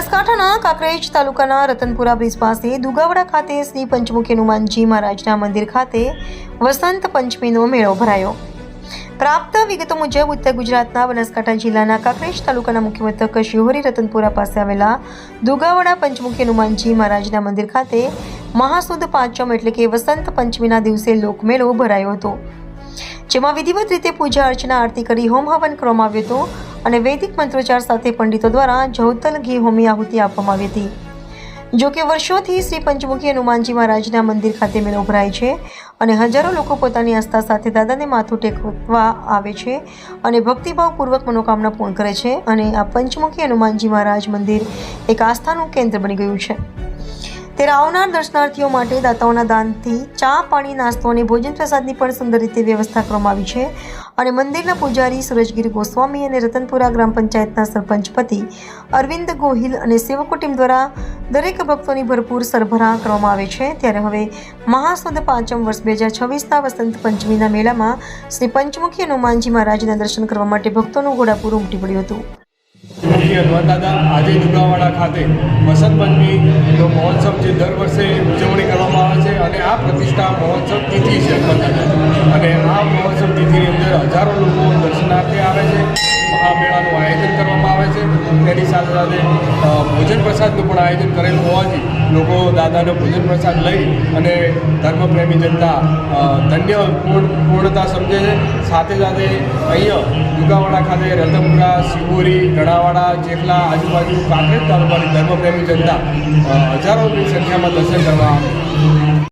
બનાસકાંઠાના કાંકરેજ તાલુકાના રતનપુરા બ્રિજ પાસે દુગાવડા ખાતે શ્રી પંચમુખી હનુમાનજી મહારાજના મંદિર ખાતે વસંત પંચમીનો મેળો ભરાયો। પ્રાપ્ત વિગતો મુજબ ઉત્તર ગુજરાતના બનાસકાંઠા જિલ્લાના કાંકરેજ તાલુકાના મુખ્ય મથક શિહોરી રતનપુરા પાસે આવેલા દુગાવડા પંચમુખી હનુમાનજી મહારાજના મંદિર ખાતે મહાસુદ પાંચમ એટલે કે વસંત પંચમીના દિવસે લોકમેળો ભરાયો હતો, જેમાં વિધિવત રીતે પૂજા અર્ચના આરતી કરી હોમ હવન કરવામાં આવ્યો હતો અને વૈદિક મંત્રોચ્ચાર સાથે પંડિતો દ્વારા જવતલ ઘી હોમી આહુતિ આપવામાં આવી હતી। જો કે વર્ષોથી શ્રી પંચમુખી હનુમાનજી મહારાજના મંદિર ખાતે મેળો ભરાય છે અને હજારો લોકો પોતાની આસ્થા સાથે દાદાને માથું ટેકવા આવે છે અને ભક્તિભાવપૂર્વક મનોકામના પૂર્ણ કરે છે અને આ પંચમુખી હનુમાનજી મહારાજ મંદિર એક આસ્થાનું કેન્દ્ર બની ગયું છે। ત્યારે આવનાર દર્શનાર્થીઓ માટે દાતાઓના દાનથી ચા પાણી નાસ્તો અને ભોજન પ્રસાદની પણ સુંદર રીતે વ્યવસ્થા કરવામાં આવી છે અને મંદિરના પૂજારી સુરજગીર ગોસ્વામી અને રતનપુરા ગ્રામ પંચાયતના સરપંચ પતિ અરવિંદ ગોહિલ અને સેવકો ટીમ દ્વારા દરેક ભક્તોની ભરપૂર સરભરા કરવામાં આવે છે। ત્યારે હવે મહાસુદ પાંચમ વર્ષ 2026ના વસંત પંચમીના મેળામાં શ્રી પંચમુખી હનુમાનજી મહારાજના દર્શન કરવા માટે ભક્તોનું ઘોડાપૂર ઉમટી પડ્યું હતું। મુખ્ય હનુમાન દાદા આજે દુગાવાડા ખાતે વસંત પંચમીનો મહોત્સવ જે દર વર્ષે ઉજવણી કરવામાં આવે છે અને આ પ્રતિષ્ઠા મહોત્સવ તિથિ છે હનુમાન દાદા અને આ મહોત્સવ તિથિની અંદર હજારો લોકો દર્શનાર્થે આવે છે। આ મેળાનું આયોજન કરવામાં આવે છે, તેની સાથે સાથે ભોજન પ્રસાદનું પણ આયોજન કરેલું હોવાથી લોકો દાદાનો ભોજન પ્રસાદ લઈ અને ધર્મપ્રેમી જનતા ધન્ય પૂર્ણતા સમજે છે। સાથે સાથે અહીંયા દુગાવાડા ખાતે રતનપુરા, શિહોરી, ગણાવાડા, જેટલા આજુબાજુ કાંકરેજ તાલુકાની ધર્મપ્રેમી જનતા હજારોની સંખ્યામાં દર્શન કરવા આવે છે।